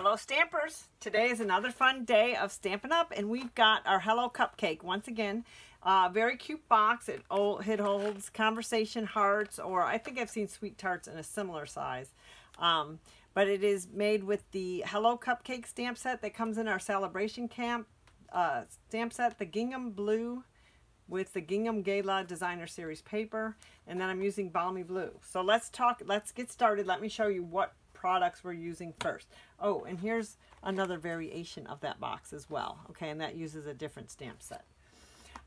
Hello Stampers! Today is another fun day of Stampin' Up! And we've got our Hello Cupcake once again. Very cute box. It holds conversation hearts, or I think I've seen sweet tarts in a similar size. But it is made with the Hello Cupcake stamp set that comes in our Celebration Camp stamp set, the gingham blue with the gingham gala designer series paper, and then I'm using balmy blue. So let's get started. Let me show you what products we're using first. Oh, and here's another variation of that box as well. Okay, and that uses a different stamp set.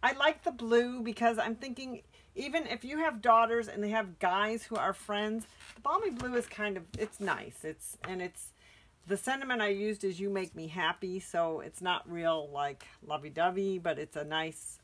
I like the blue because I'm thinking even if you have daughters and they have guys who are friends, the balmy blue is kind of, it's nice. It's the sentiment I used is "you make me happy," so it's not real like lovey-dovey, but it's a nice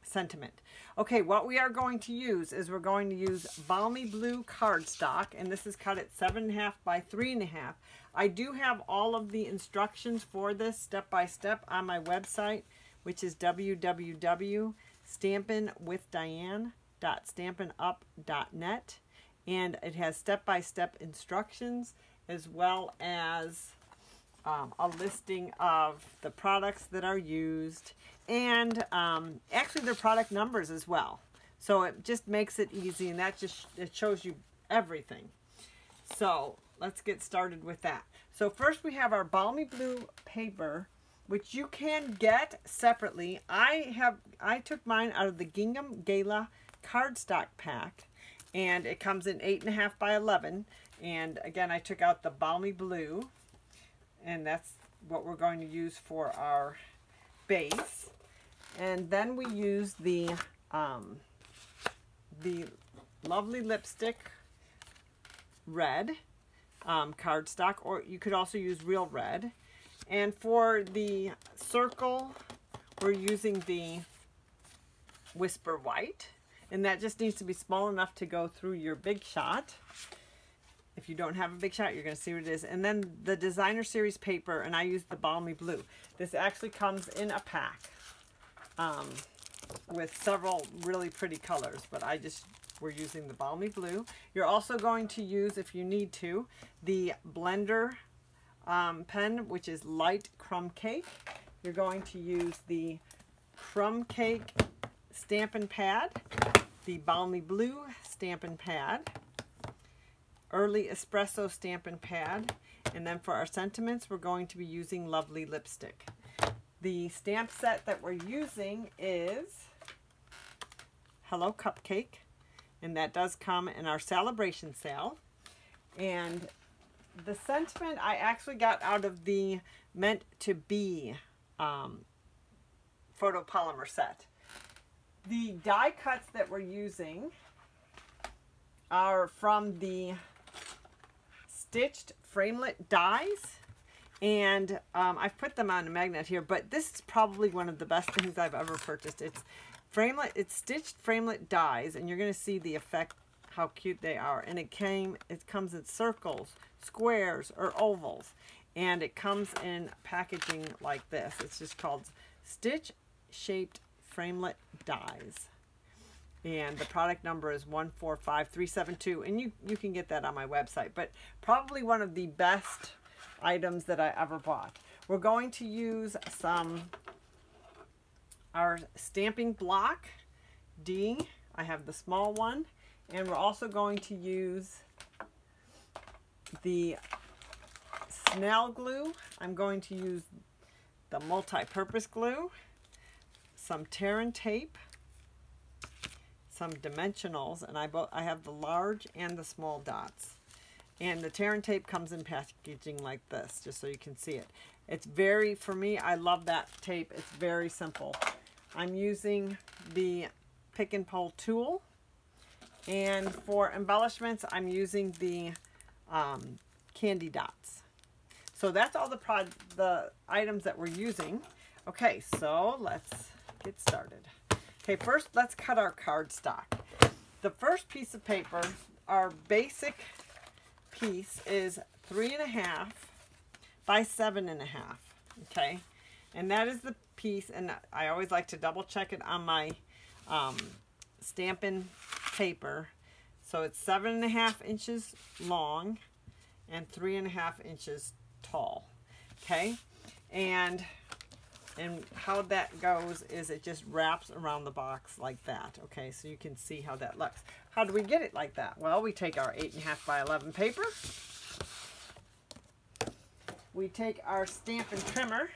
sentiment. Okay, what we are going to use is we're going to use balmy blue cardstock, and this is cut at 7.5 by 3.5. I do have all of the instructions for this step by step on my website, which is www.stampinwithdiane.stampinup.net, and it has step-by-step instructions as well as a listing of the products that are used, and actually their product numbers as well. So it just makes it easy, and it shows you everything. So let's get started with that. So first we have our balmy blue paper, which you can get separately. I took mine out of the Gingham Gala cardstock pack, and it comes in 8.5 by 11. And again, I took out the balmy blue, and that's what we're going to use for our base. And then we use the lovely lipstick red cardstock, or you could also use real red. And for the circle, we're using the Whisper White, and that just needs to be small enough to go through your Big Shot. If you don't have a Big Shot, you're going to see what it is. And then the designer series paper, and I use the balmy blue. This actually comes in a pack with several really pretty colors, but we're using the balmy blue. You're also going to use, if you need to, the blender pen, which is light crumb cake. You're going to use the crumb cake Stampin' pad, the balmy blue Stampin' pad, early espresso Stampin' pad, and then for our sentiments we're going to be using lovely lipstick. The stamp set that we're using is Hello Cupcake, and that does come in our celebration sale. And the sentiment I actually got out of the Meant to Be photopolymer set. The die cuts that we're using are from the stitched framelit dies, and I've put them on a magnet here, but this is probably one of the best things I've ever purchased. It's stitched framelit dies, and you're going to see the effect, how cute they are. And it comes in circles, squares, or ovals, and it comes in packaging like this. It's just called stitch shaped framelit dies, and the product number is 145372, and you can get that on my website. But probably one of the best items that I ever bought. We're going to use our stamping block D. I have the small one, and we're also going to use the Snell glue. I'm going to use the multi-purpose glue, some tear and tape, some dimensionals, and I have the large and the small dots. And the tear and tape comes in packaging like this, just so you can see it. It's very, for me, I love that tape. It's very simple. I'm using the pick and pull tool, and for embellishments I'm using the candy dots. So that's all the items that we're using. Okay, so let's get started. Okay, first let's cut our cardstock. The first piece of paper, our basic piece, is 3.5 by 7.5. Okay, and that is the piece, and I always like to double check it on my Stampin' paper. So it's 7.5 inches long and 3.5 inches tall. Okay, and how that goes is it just wraps around the box like that. Okay, so you can see how that looks. How do we get it like that? Well, we take our 8.5 by 11 paper. We take our Stampin' trimmer,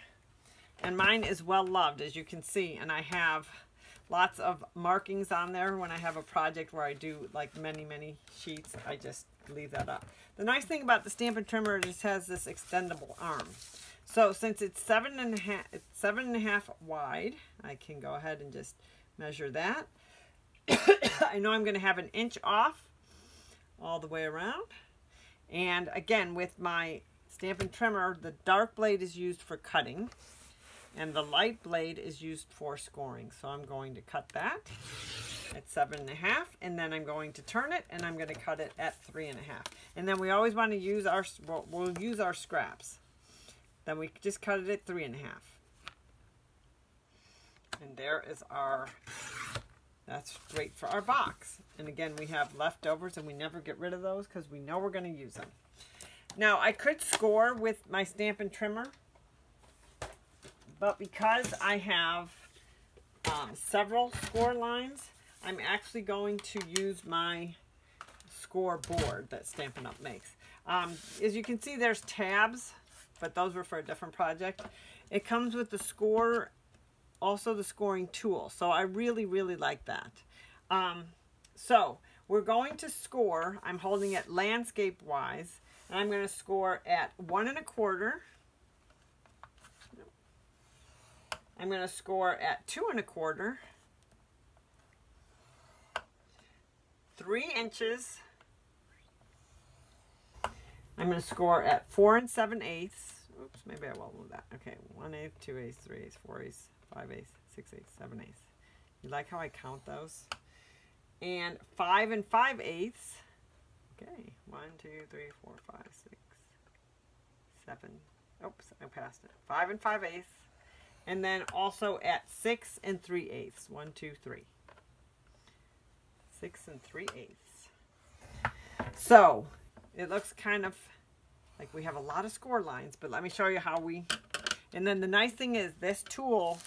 and mine is well loved, as you can see, and I have lots of markings on there. When I have a project where I do like many sheets, I just leave that up. The nice thing about the Stampin' trimmer is it has this extendable arm. So since it's 7.5 wide, I can go ahead and just measure that. I know I'm going to have 1 inch off all the way around. And again, with my Stampin' trimmer, the dark blade is used for cutting and the light blade is used for scoring. So I'm going to cut that at 7.5, and then I'm going to turn it and I'm going to cut it at 3.5. And then we always want to use our, we'll use our scraps. Then we just cut it at 3.5. And there is our, that's great for our box. And again, we have leftovers and we never get rid of those because we know we're going to use them. Now, I could score with my Stampin' trimmer, but because I have several score lines, I'm actually going to use my score board that Stampin' Up! Makes. As you can see, there's tabs, but those were for a different project. It comes with the score, also the scoring tool. So I really like that. So we're going to score, I'm holding it landscape wise, and I'm going to score at 1 1/4. I'm going to score at 2 1/4, 3 inches. I'm going to score at 4 7/8. Oops, maybe I won't move that. Okay, 1/8, 2/8, 3/8, 4/8, 5/8, 6/8, 7/8. You like how I count those? And 5 5/8. Okay, 1, 2, 3, 4, 5, 6, 7. Oops, I passed it. 5 5/8. And then also at 6 3/8. 1, 2, 3. 6 3/8. So it looks kind of like we have a lot of score lines, but let me show you how we, and then the nice thing is this tool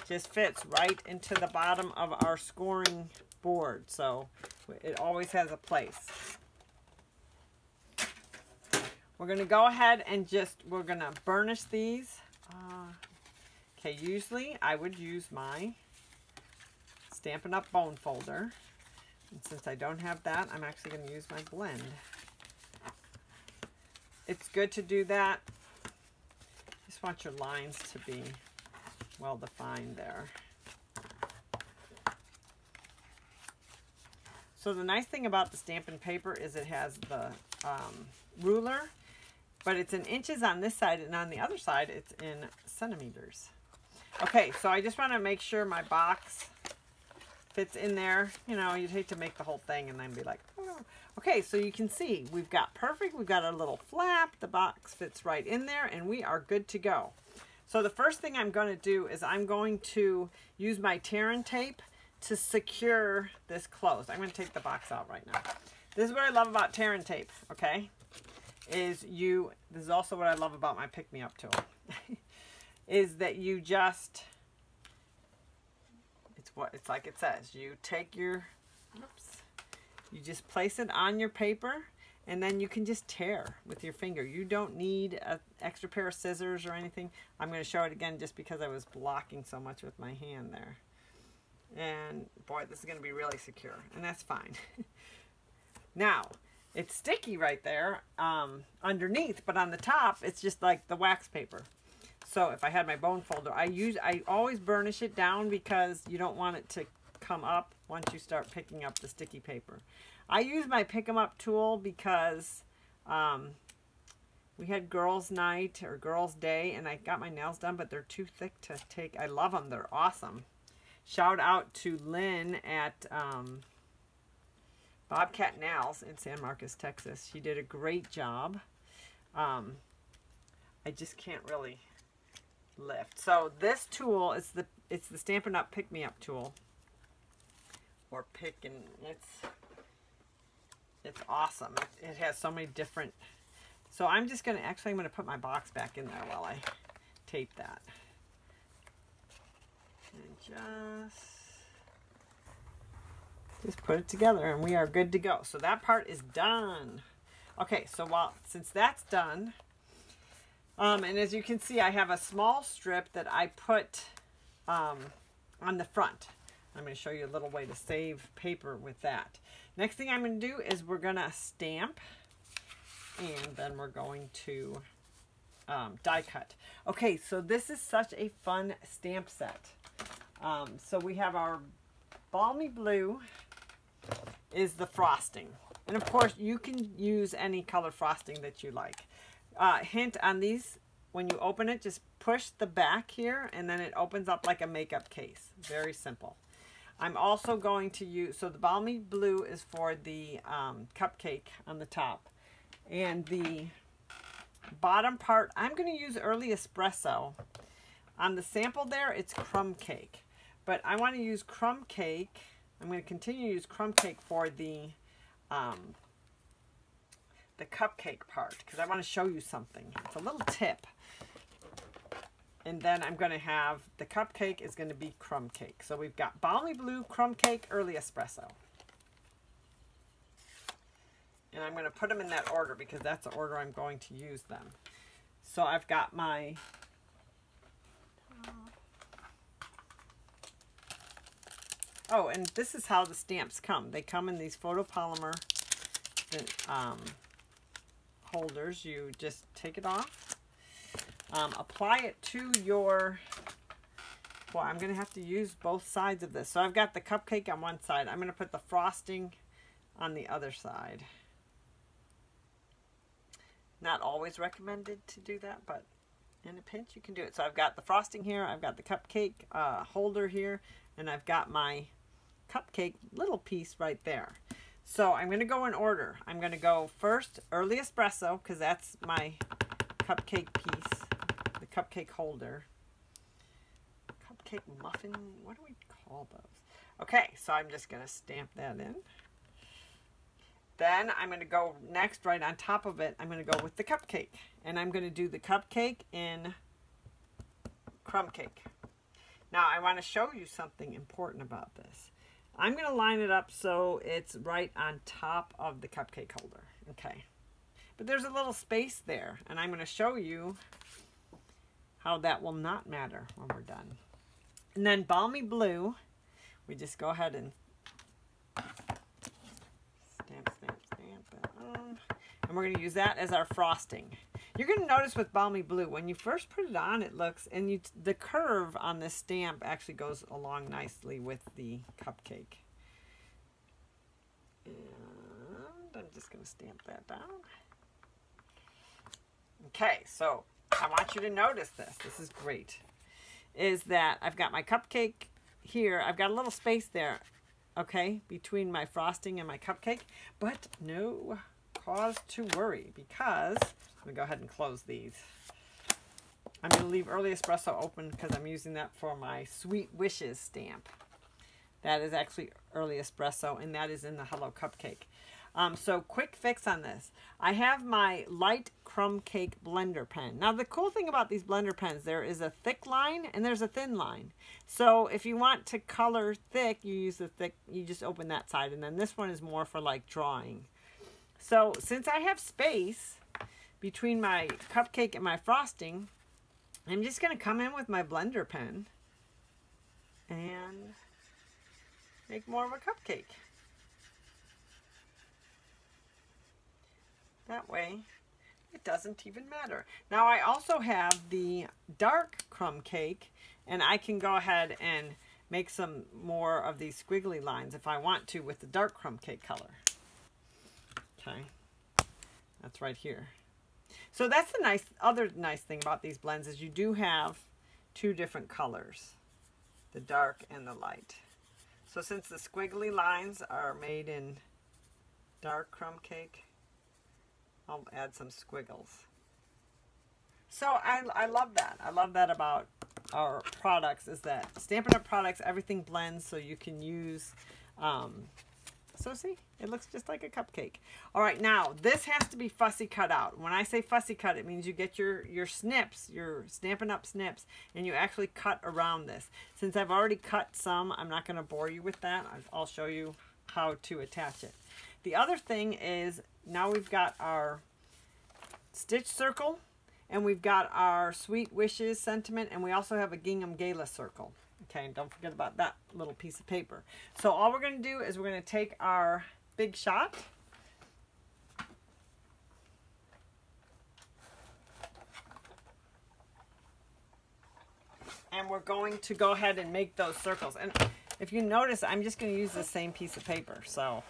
just fits right into the bottom of our scoring board. So it always has a place. We're going to go ahead and we're going to burnish these. Okay, usually I would use my Stampin' Up! Bone folder. And since I don't have that, I'm actually going to use my blend. It's good to do that. Just want your lines to be well defined there. So the nice thing about the Stampin' paper is it has the ruler, but it's in inches on this side, and on the other side it's in centimeters. Okay, so I just want to make sure my box fits in there. You know, you'd hate to make the whole thing and then be like, oh. Okay, so you can see we've got perfect. We've got our little flap. The box fits right in there, and we are good to go. So the first thing I'm going to do is I'm going to use my tear tape to secure this closed. I'm going to take the box out right now. This is what I love about tear tape, okay? This is also what I love about my pick-me-up tool. Is that you just, it's like it says, you take your, you just place it on your paper, and then you can just tear with your finger. You don't need an extra pair of scissors or anything. I'm going to show it again just because I was blocking so much with my hand there. And boy, this is going to be really secure, and that's fine. Now, it's sticky right there underneath, but on the top, it's just like the wax paper. So if I had my bone folder, I always burnish it down because you don't want it to come up once you start picking up the sticky paper. I use my pick 'em up tool because we had girls' night or girls' day, and I got my nails done, but they're too thick to take. I love them. They're awesome. Shout out to Lynn at Bobcat Nails in San Marcos, Texas. She did a great job. I just can't really lift. So this tool is it's the Stampin' Up! Pick Me Up tool. Or pick, and it's awesome. It has so many different So I'm just going to, actually I'm going to put my box back in there while I tape that. And just put it together and we are good to go. So that part is done. Okay, so since that's done, and as you can see, I have a small strip that I put on the front. I'm going to show you a little way to save paper with that. Next thing I'm going to do is we're going to stamp, and then we're going to die cut. Okay, so this is such a fun stamp set. So we have our balmy blue is the frosting. And of course, you can use any color frosting that you like. Hint on these, when you open it, just push the back here and then it opens up like a makeup case. Very simple. I'm also going to use, so the balmy blue is for the cupcake on the top. And the bottom part, I'm going to use early espresso. On the sample there, it's crumb cake. But I want to use crumb cake. I'm going to continue to use crumb cake for the cupcake part because I want to show you something. It's a little tip. And then I'm going to have the cupcake is going to be crumb cake. So we've got balmy blue, crumb cake, early espresso. And I'm going to put them in that order because that's the order I'm going to use them. So I've got my oh, and this is how the stamps come. They come in these photopolymer holders. You just take it off, apply it to your, well, I'm going to have to use both sides of this. So I've got the cupcake on one side. I'm going to put the frosting on the other side. Not always recommended to do that, but in a pinch you can do it. So I've got the frosting here, I've got the cupcake holder here, and I've got my cupcake little piece right there. So I'm going to go in order. I'm going to go first early espresso because that's my cupcake piece, the cupcake holder. Cupcake muffin, what do we call those? Okay, so I'm just going to stamp that in. Then I'm going to go next, right on top of it, I'm going to go with the cupcake. And I'm going to do the cupcake in crumb cake. Now, I want to show you something important about this. I'm going to line it up so it's right on top of the cupcake holder. Okay. But there's a little space there, and I'm going to show you how that will not matter when we're done. And then balmy blue, we just go ahead and stamp that on. And we're going to use that as our frosting. You're going to notice with balmy blue, when you first put it on, it looks, and the curve on this stamp actually goes along nicely with the cupcake. And I'm just going to stamp that down. Okay, so I want you to notice this. This is great. Is that I've got my cupcake here. I've got a little space there, okay, between my frosting and my cupcake. But no cause to worry because I'm going to go ahead and close these. I'm going to leave early espresso open because I'm using that for my Sweet Wishes stamp. That is actually early espresso, and that is in the Hello Cupcake. So quick fix on this. I have my light crumb cake blender pen. Now the cool thing about these blender pens, there is a thick line and there's a thin line. So if you want to color thick, you use the thick, you just open that side, and then this one is more for like drawing. So since I have space between my cupcake and my frosting, I'm just going to come in with my blender pen and make more of a cupcake. That way, it doesn't even matter. Now I also have the dark crumb cake, and I can go ahead and make some more of these squiggly lines if I want to with the dark crumb cake color. Okay, that's right here. So that's the other nice thing about these blends is you do have two different colors, the dark and the light. So since the squiggly lines are made in dark crumb cake, I'll add some squiggles. So I love that. I love that about our products is that Stampin' Up! Products, everything blends so you can use So see, it looks just like a cupcake. All right, now this has to be fussy cut out. When I say fussy cut, it means you get your snips, your Stampin' Up! Snips, and you actually cut around this. Since I've already cut some, I'm not going to bore you with that. I'll show you how to attach it. The other thing is, now we've got our stitch circle, and we've got our Sweet Wishes sentiment, and we also have a Gingham Gala circle. Okay, and don't forget about that little piece of paper. So all we're going to do is we're going to take our Big Shot, and we're going to go ahead and make those circles. And if you notice, I'm just going to use the same piece of paper. So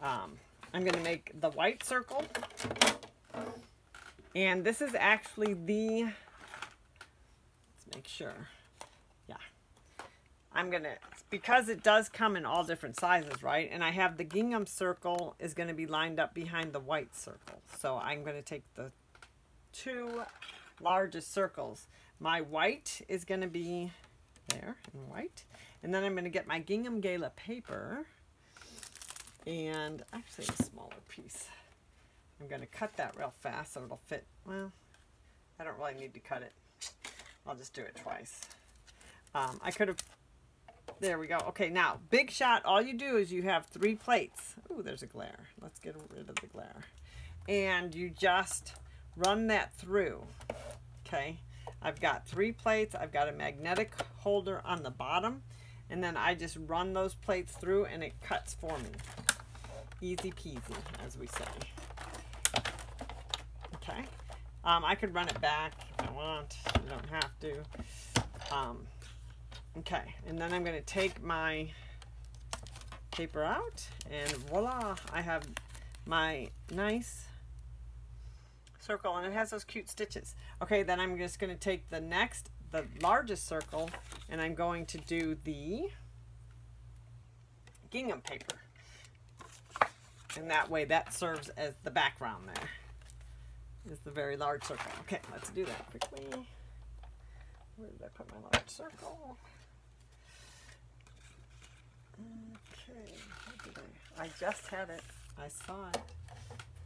I'm going to make the white circle, and this is actually the, let's make sure. I'm going to, because it does come in all different sizes, right? And I have the gingham circle is going to be lined up behind the white circle. So I'm going to take the two largest circles. My white is going to be there in white. And then I'm going to get my Gingham Gala paper. And actually a smaller piece. I'm going to cut that real fast so it'll fit. Well, I don't really need to cut it. I'll just do it twice. I could have... There we go. Okay, now, Big Shot, all you do is you have 3 plates. Ooh, there's a glare. Let's get rid of the glare. And you just run that through. Okay, I've got 3 plates. I've got a magnetic holder on the bottom. And then I just run those plates through and it cuts for me. Easy peasy, as we say. Okay, I could run it back if I want. You don't have to. Okay, and then I'm going to take my paper out, and voila, I have my nice circle, and it has those cute stitches. Okay, then I'm just going to take the largest circle, and I'm going to do the gingham paper. And that way, that serves as the background there. Is the very large circle. Okay, let's do that quickly. Where did I put my large circle? Okay, I just had it. I saw it,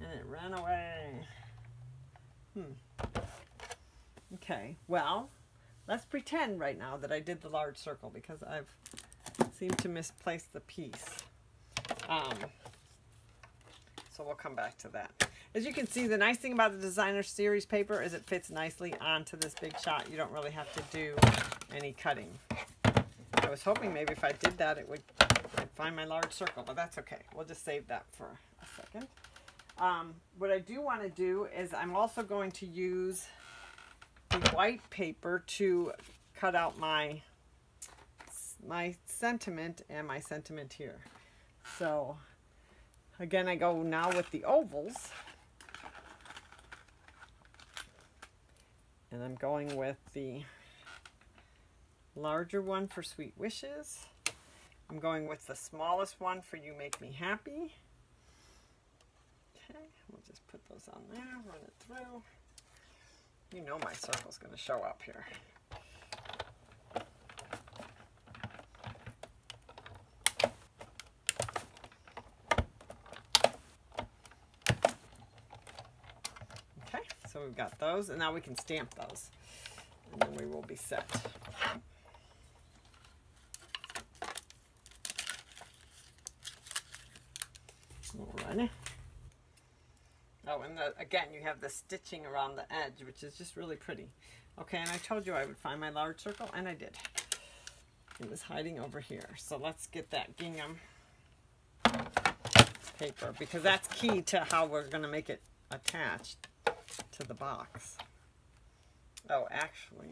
and it ran away. Okay, well, let's pretend right now that I did the large circle because I've seemed to misplace the piece. So we'll come back to that. As you can see, the nice thing about the designer series paper is it fits nicely onto this Big Shot. You don't really have to do any cutting. I was hoping maybe if I did that, I'd find my large circle, but that's okay. We'll just save that for a second. What I do want to do is I'm also going to use the white paper to cut out my sentiment and my sentiment here. So again, I go now with the ovals. And I'm going with the larger one for Sweet Wishes. I'm going with the smallest one for You Make Me Happy. Okay, we'll just put those on there, run it through. You know my circle's going to show up here. Okay, so we've got those, and now we can stamp those, and then we will be set. Alrighty. Oh, and again, you have the stitching around the edge, which is just really pretty. Okay, and I told you I would find my large circle, and I did. It was hiding over here. So let's get that gingham paper, because that's key to how we're going to make it attached to the box. Oh, actually,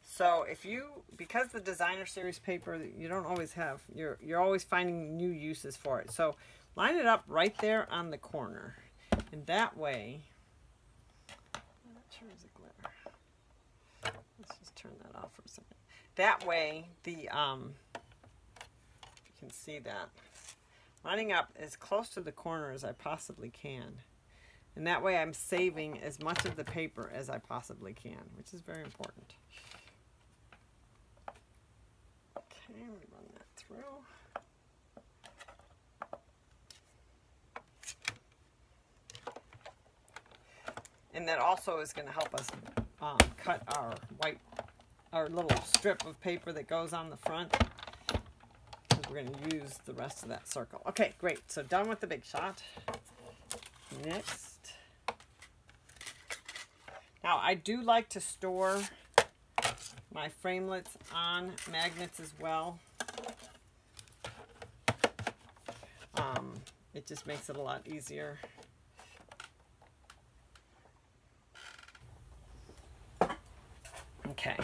so if you, because the designer series paper, you don't always have, you're always finding new uses for it. So line it up right there on the corner. And that way, I'm not sure there's a glare. Let's just turn that off for a second. That way, the, if you can see that, lining up as close to the corner as I possibly can. And that way I'm saving as much of the paper as I possibly can, which is very important. Okay, we run that through. And that also is going to help us cut our little strip of paper that goes on the front. Because we're going to use the rest of that circle. Okay, great. So done with the big shot. Next. Now I do like to store my framelits on magnets as well. It just makes it a lot easier. Okay.